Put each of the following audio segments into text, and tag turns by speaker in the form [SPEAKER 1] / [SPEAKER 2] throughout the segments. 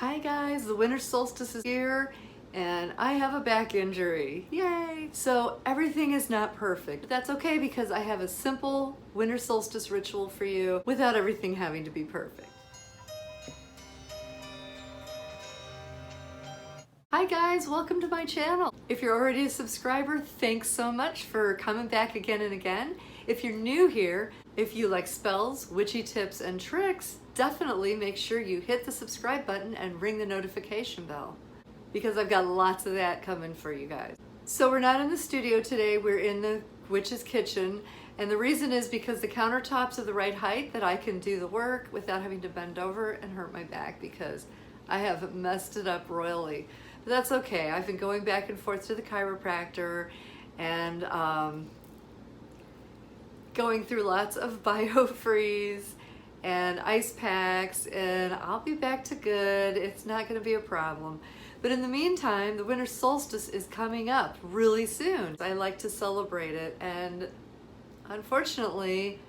[SPEAKER 1] Hi guys, the winter solstice is here and I have a back injury. Yay! So everything is not perfect. But that's okay because I have a simple winter solstice ritual for you without everything having to be perfect. Hi guys, welcome to my channel. If you're already a subscriber, thanks so much for coming back again and again. If you're new here, if you like spells, witchy tips, and tricks, definitely make sure you hit the subscribe button and ring the notification bell because I've got lots of that coming for you guys. So we're not in the studio today, we're in the witch's kitchen, and the reason is because the countertops are the right height that I can do the work without having to bend over and hurt my back because I have messed it up royally. But that's okay. I've been going back and forth to the chiropractor and going through lots of biofreeze and ice packs, and I'll be back to good. It's not going to be a problem. But in the meantime, the winter solstice is coming up really soon. I like to celebrate it, and unfortunately,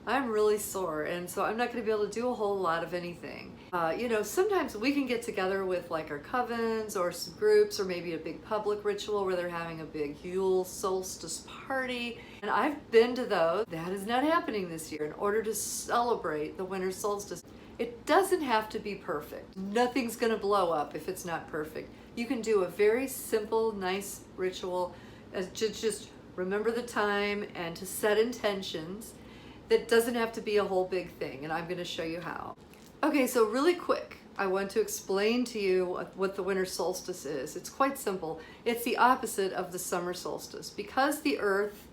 [SPEAKER 1] I'm really sore, and so I'm not going to be able to do a whole lot of anything. You know, sometimes we can get together with like our covens or some groups or maybe a big public ritual where they're having a big Yule solstice party. And I've been to those. That is not happening this year. In order to celebrate the winter solstice, it doesn't have to be perfect. Nothing's going to blow up if it's not perfect. You can do a very simple, nice ritual to just remember the time and to set intentions. That doesn't have to be a whole big thing, and I'm going to show you how. Okay, so really quick, I want to explain to you what the winter solstice is. It's quite simple. It's the opposite of the summer solstice. Because the earth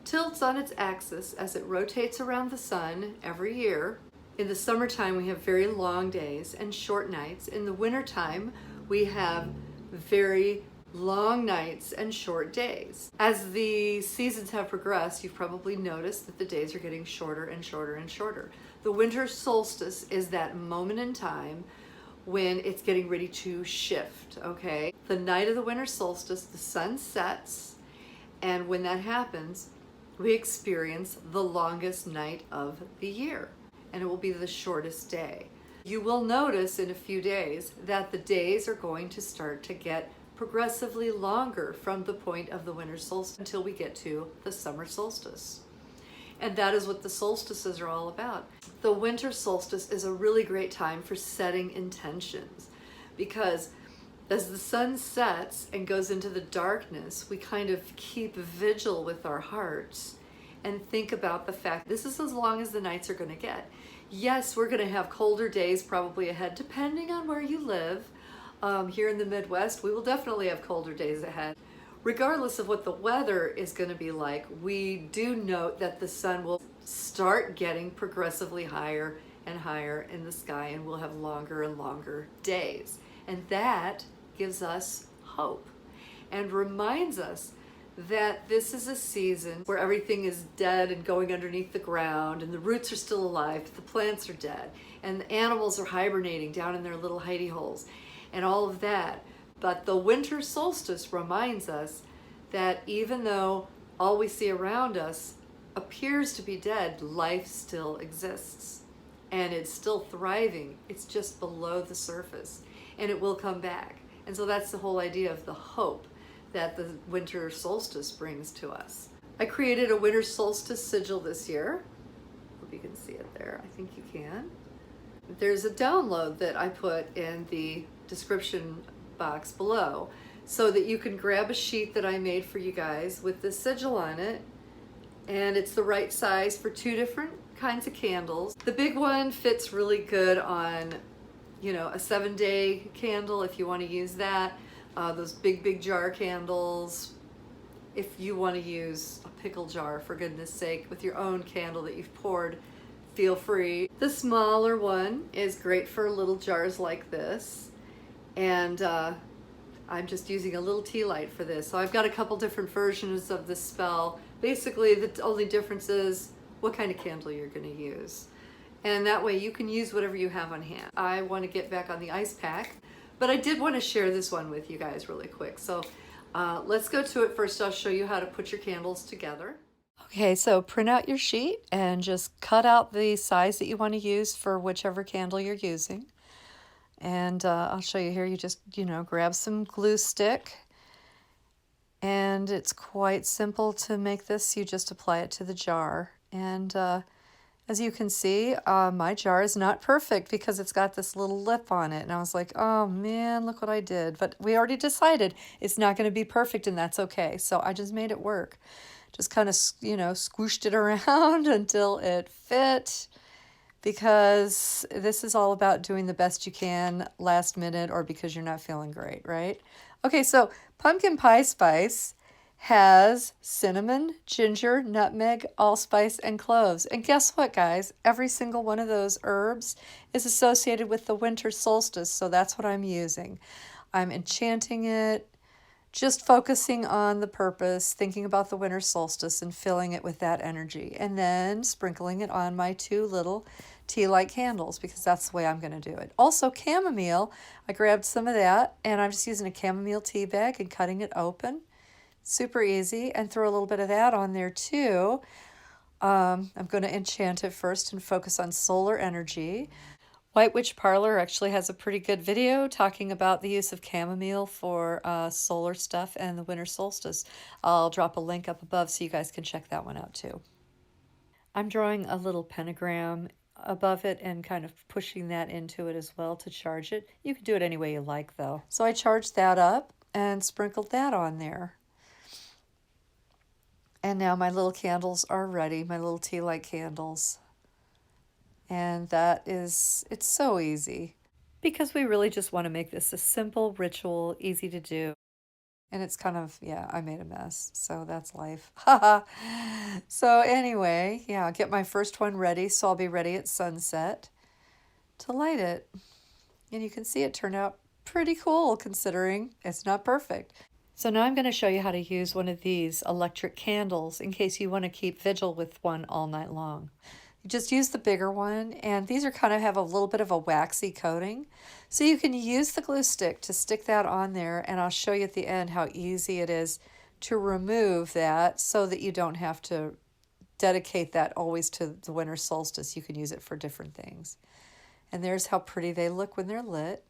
[SPEAKER 1] tilts on its axis as it rotates around the sun every year, in the summertime we have very long days and short nights. In the wintertime we have very long nights and short days. As the seasons have progressed, you've probably noticed that the days are getting shorter and shorter and shorter. The winter solstice is that moment in time when it's getting ready to shift, okay? The night of the winter solstice, the sun sets, and when that happens, we experience the longest night of the year, and it will be the shortest day. You will notice in a few days that the days are going to start to get progressively longer from the point of the winter solstice until we get to the summer solstice. And that is what the solstices are all about. The winter solstice is a really great time for setting intentions because as the sun sets and goes into the darkness, we kind of keep vigil with our hearts and think about the fact this is as long as the nights are going to get. Yes, we're going to have colder days probably ahead depending on where you live. Here in the Midwest, we will definitely have colder days ahead. Regardless of what the weather is going to be like, we do note that the sun will start getting progressively higher and higher in the sky, and we'll have longer and longer days. And that gives us hope and reminds us that this is a season where everything is dead and going underneath the ground, and the roots are still alive, but the plants are dead, and the animals are hibernating down in their little hidey holes, and all of that. But the winter solstice reminds us that even though all we see around us appears to be dead, life still exists. And it's still thriving. It's just below the surface. And it will come back. And so that's the whole idea of the hope that the winter solstice brings to us. I created a winter solstice sigil this year. Hope you can see it there. I think you can. There's a download that I put in the description box below so that you can grab a sheet that I made for you guys with the sigil on it, and it's the right size for two different kinds of candles. The big one fits really good on, you know, a 7-day candle if you want to use that. Those big jar candles, if you want to use a pickle jar, for goodness sake, with your own candle that you've poured, feel free. The smaller one is great for little jars like this. And I'm just using a little tea light for this. So I've got a couple different versions of this spell. Basically, the only difference is what kind of candle you're going to use. And that way you can use whatever you have on hand. I want to get back on the ice pack, but I did want to share this one with you guys really quick. So let's go to it first. I'll show you how to put your candles together. Okay, so print out your sheet and just cut out the size that you want to use for whichever candle you're using. And I'll show you here. You just, grab some glue stick. And it's quite simple to make this. You just apply it to the jar. And as you can see, my jar is not perfect because it's got this little lip on it. And I was like, oh man, look what I did. But we already decided it's not going to be perfect, and that's okay. So I just made it work. Just kind of, squished it around until it fit, because this is all about doing the best you can last minute or because you're not feeling great, right? Okay, so pumpkin pie spice has cinnamon, ginger, nutmeg, allspice, and cloves. And guess what, guys? Every single one of those herbs is associated with the winter solstice, so that's what I'm using. I'm enchanting it, just focusing on the purpose, thinking about the winter solstice and filling it with that energy, and then sprinkling it on my 2 little tea light candles, because that's the way I'm going to do it. Also, chamomile, I grabbed some of that, and I'm just using a chamomile tea bag and cutting it open. Super easy, and throw a little bit of that on there too. I'm going to enchant it first and focus on solar energy. White Witch Parlor actually has a pretty good video talking about the use of chamomile for solar stuff and the winter solstice. I'll drop a link up above so you guys can check that one out too. I'm drawing a little pentagram above it and kind of pushing that into it as well to charge it. You can do it any way you like though. So I charged that up and sprinkled that on there. And now my little candles are ready, my little tea light candles. And it's so easy, because we really just want to make this a simple ritual, easy to do. And it's kind of, yeah, I made a mess, so that's life. So anyway, yeah, I'll get my first one ready, so I'll be ready at sunset to light it. And you can see it turned out pretty cool considering it's not perfect. So now I'm going to show you how to use one of these electric candles in case you want to keep vigil with one all night long. You just use the bigger one, and these are kind of have a little bit of a waxy coating. So you can use the glue stick to stick that on there, and I'll show you at the end how easy it is to remove that so that you don't have to dedicate that always to the winter solstice. You can use it for different things. And there's how pretty they look when they're lit.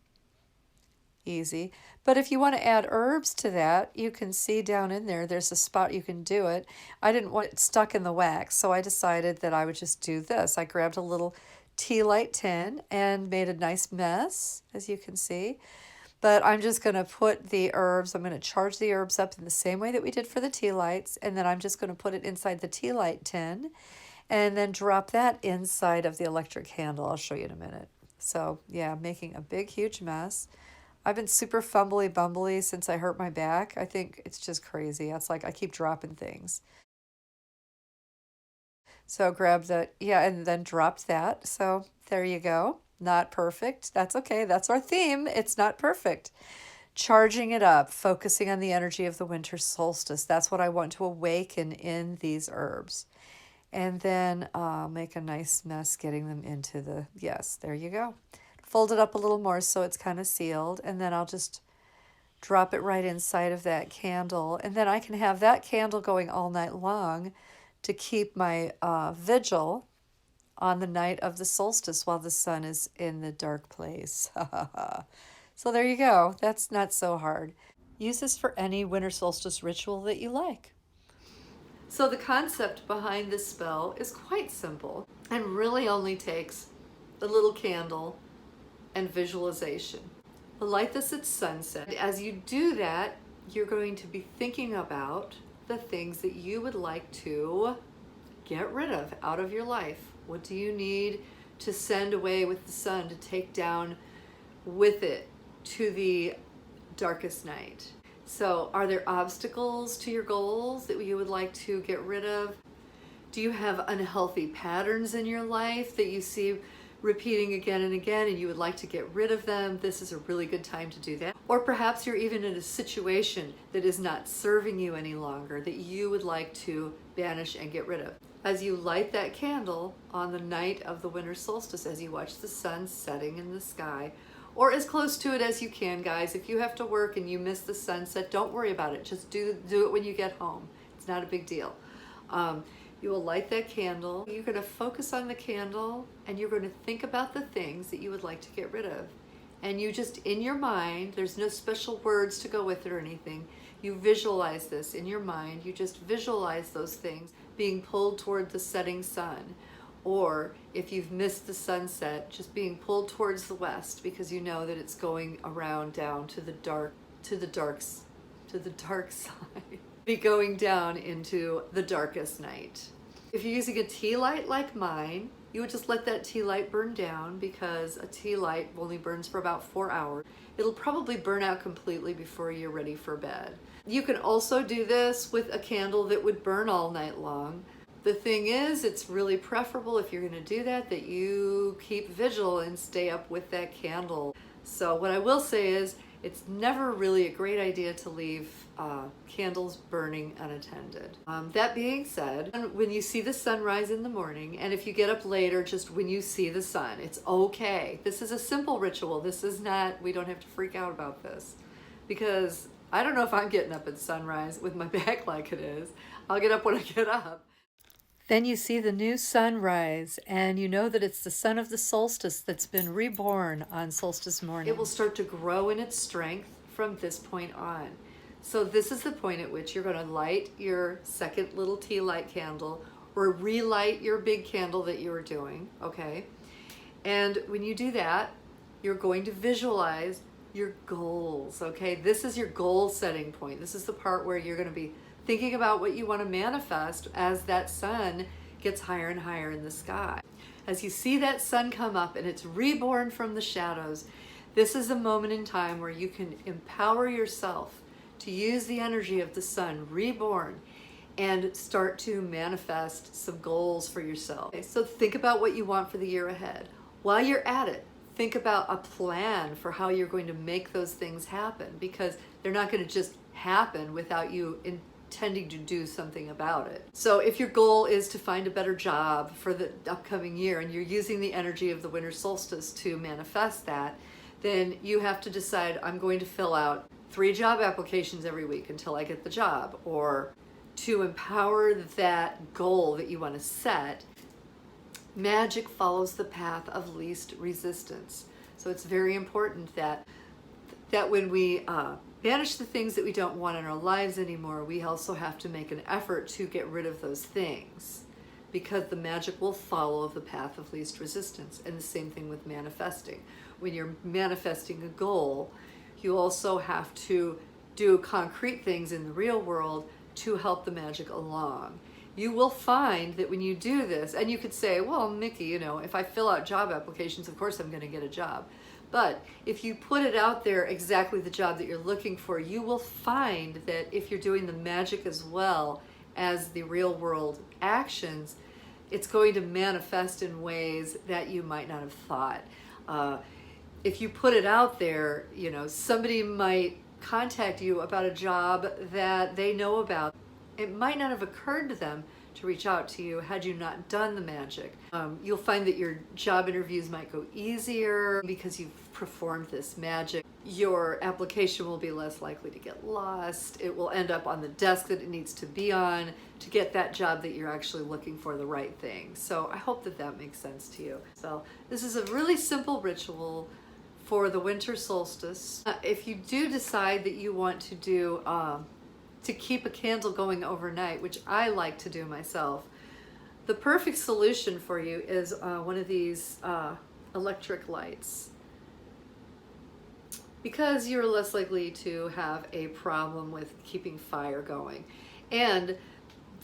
[SPEAKER 1] Easy. But if you want to add herbs to that, you can see down in there, there's a spot you can do it. I didn't want it stuck in the wax, so I decided that I would just do this. I grabbed a little tea light tin and made a nice mess, as you can see. But I'm just going to put the herbs, I'm going to charge the herbs up in the same way that we did for the tea lights, and then I'm just going to put it inside the tea light tin and then drop that inside of the electric candle. I'll show you in a minute. So yeah, making a big, huge mess. I've been super fumbly bumbly since I hurt my back. I think it's just crazy. It's like I keep dropping things. So grab that, yeah, and then dropped that. So there you go. Not perfect. That's okay. That's our theme. It's not perfect. Charging it up, focusing on the energy of the winter solstice. That's what I want to awaken in these herbs. And then make a nice mess getting them into the, yes, there you go. Fold it up a little more so it's kind of sealed, and then I'll just drop it right inside of that candle, and then I can have that candle going all night long to keep my vigil on the night of the solstice while the sun is in the dark place. So there you go. That's not so hard. Use this for any winter solstice ritual that you like. So the concept behind this spell is quite simple and really only takes a little candle and visualization. We'll light this at sunset. As you do that, you're going to be thinking about the things that you would like to get rid of out of your life. What do you need to send away with the sun, to take down with it to the darkest night? So are there obstacles to your goals that you would like to get rid of? Do you have unhealthy patterns in your life that you see repeating again and again and you would like to get rid of them? This is a really good time to do that. Or perhaps you're even in a situation that is not serving you any longer that you would like to banish and get rid of. As you light that candle on the night of the winter solstice, as you watch the sun setting in the sky, or as close to it as you can, guys. If you have to work and you miss the sunset, don't worry about it. Just do it when you get home. It's not a big deal. You will light that candle. You're going to focus on the candle and you're going to think about the things that you would like to get rid of. And you just, in your mind, there's no special words to go with it or anything. You visualize this in your mind. You just visualize those things being pulled toward the setting sun. Or if you've missed the sunset, just being pulled towards the west, because you know that it's going around down to the dark side. Be going down into the darkest night. If you're using a tea light like mine, you would just let that tea light burn down, because a tea light only burns for about 4 hours. It'll probably burn out completely before you're ready for bed. You can also do this with a candle that would burn all night long. The thing is, it's really preferable, if you're going to do that, that you keep vigil and stay up with that candle. So what I will say is, it's never really a great idea to leave candles burning unattended. That being said, when you see the sunrise in the morning, and if you get up later, just when you see the sun, it's okay. This is a simple ritual. This is not, we don't have to freak out about this, because I don't know if I'm getting up at sunrise with my back like it is. I'll get up when I get up. Then you see the new sunrise, and you know that it's the sun of the solstice that's been reborn on solstice morning. It will start to grow in its strength from this point on. So this is the point at which you're going to light your second little tea light candle, or relight your big candle that you were doing, okay? And when you do that, you're going to visualize your goals, okay? This is your goal setting point. This is the part where you're going to be thinking about what you want to manifest as that sun gets higher and higher in the sky. As you see that sun come up and it's reborn from the shadows, this is a moment in time where you can empower yourself to use the energy of the sun reborn and start to manifest some goals for yourself. Okay, so think about what you want for the year ahead. While you're at it, think about a plan for how you're going to make those things happen, because they're not going to just happen without you intending to do something about it. So if your goal is to find a better job for the upcoming year, and you're using the energy of the winter solstice to manifest that, then you have to decide, I'm going to fill out 3 job applications every week until I get the job. Or to empower that goal that you want to set, magic follows the path of least resistance. So it's very important that when we banish the things that we don't want in our lives anymore, we also have to make an effort to get rid of those things, because the magic will follow the path of least resistance. And the same thing with manifesting. When you're manifesting a goal, you also have to do concrete things in the real world to help the magic along. You will find that when you do this, and you could say, well, Mickie, you know, if I fill out job applications, of course I'm going to get a job. But if you put it out there exactly the job that you're looking for, you will find that if you're doing the magic as well as the real world actions, it's going to manifest in ways that you might not have thought. If you put it out there, you know, somebody might contact you about a job that they know about. It might not have occurred to them to reach out to you had you not done the magic. You'll find that your job interviews might go easier because you've performed this magic. Your application will be less likely to get lost. It will end up on the desk that it needs to be on to get that job that you're actually looking for, the right thing. So I hope that that makes sense to you. So this is a really simple ritual for the winter solstice. If you do decide that you want to do to keep a candle going overnight, which I like to do myself, the perfect solution for you is one of these electric lights, because you're less likely to have a problem with keeping fire going. And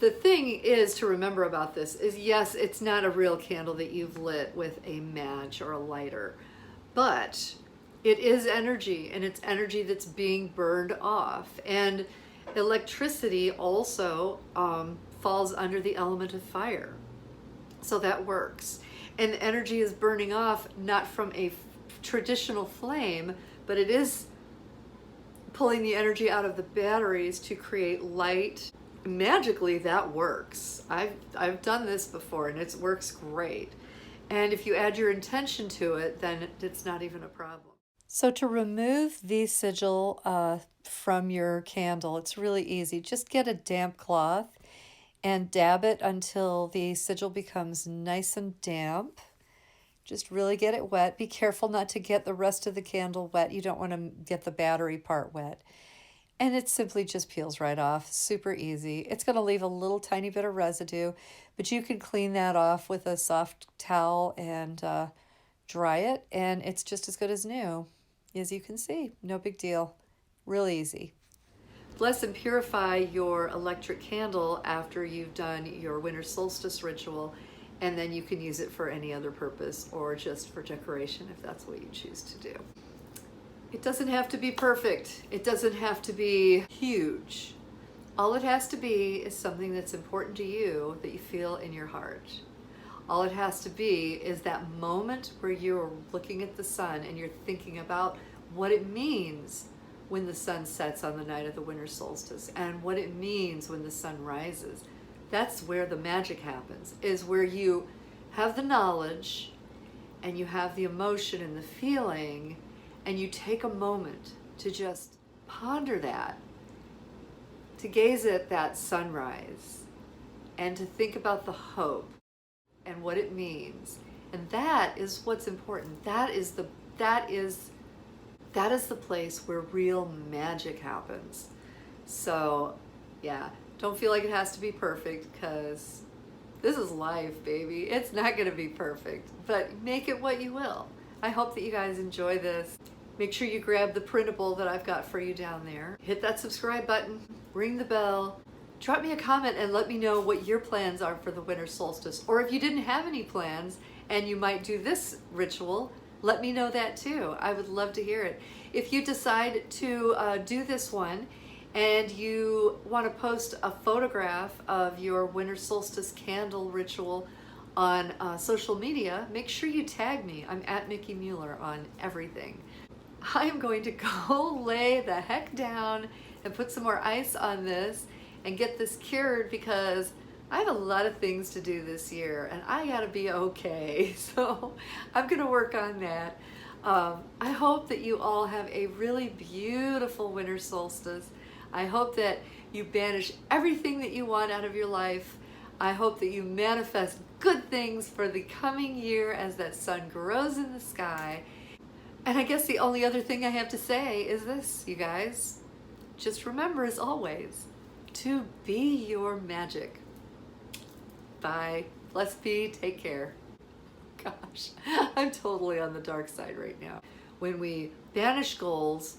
[SPEAKER 1] the thing is to remember about this is, yes, it's not a real candle that you've lit with a match or a lighter, but it is energy, and it's energy that's being burned off. And electricity also falls under the element of fire. So that works. And energy is burning off not from a traditional flame, but it is pulling the energy out of the batteries to create light. Magically, that works. I've done this before, and it works great. And if you add your intention to it, then it's not even a problem. So to remove the sigil from your candle, it's really easy. Just get a damp cloth and dab it until the sigil becomes nice and damp. Just really get it wet. Be careful not to get the rest of the candle wet. You don't want to get the battery part wet. And it simply just peels right off. Super easy. It's going to leave a little tiny bit of residue, but you can clean that off with a soft towel and dry it, and it's just as good as new. As you can see, no big deal. Real easy. Bless and purify your electric candle after you've done your winter solstice ritual, and then you can use it for any other purpose or just for decoration if that's what you choose to do. It doesn't have to be perfect. It doesn't have to be huge. All it has to be is something that's important to you that you feel in your heart. All it has to be is that moment where you're looking at the sun and you're thinking about what it means when the sun sets on the night of the winter solstice and what it means when the sun rises. That's where the magic happens, is where you have the knowledge and you have the emotion and the feeling, and you take a moment to just ponder that, to gaze at that sunrise, and to think about the hope and what it means. And that is what's important. That is the place where real magic happens. So yeah, don't feel like it has to be perfect, because this is life, baby. It's not gonna be perfect, but make it what you will. I hope that you guys enjoy this. Make sure you grab the printable that I've got for you down there. Hit that subscribe button, ring the bell, drop me a comment and let me know what your plans are for the winter solstice. Or if you didn't have any plans and you might do this ritual, let me know that too. I would love to hear it. If you decide to do this one and you want to post a photograph of your winter solstice candle ritual on social media, make sure you tag me. I'm at Mickie Mueller on everything. I am going to go lay the heck down and put some more ice on this and get this cured, because I have a lot of things to do this year and I gotta be okay. So I'm gonna work on that. I hope that you all have a really beautiful winter solstice. I hope that you banish everything that you want out of your life. I hope that you manifest good things for the coming year as that sun grows in the sky. And I guess the only other thing I have to say is this, you guys. Just remember, as always, to be your magic. Bye. Bless be. Take care. Gosh, I'm totally on the dark side right now. When we banish goals,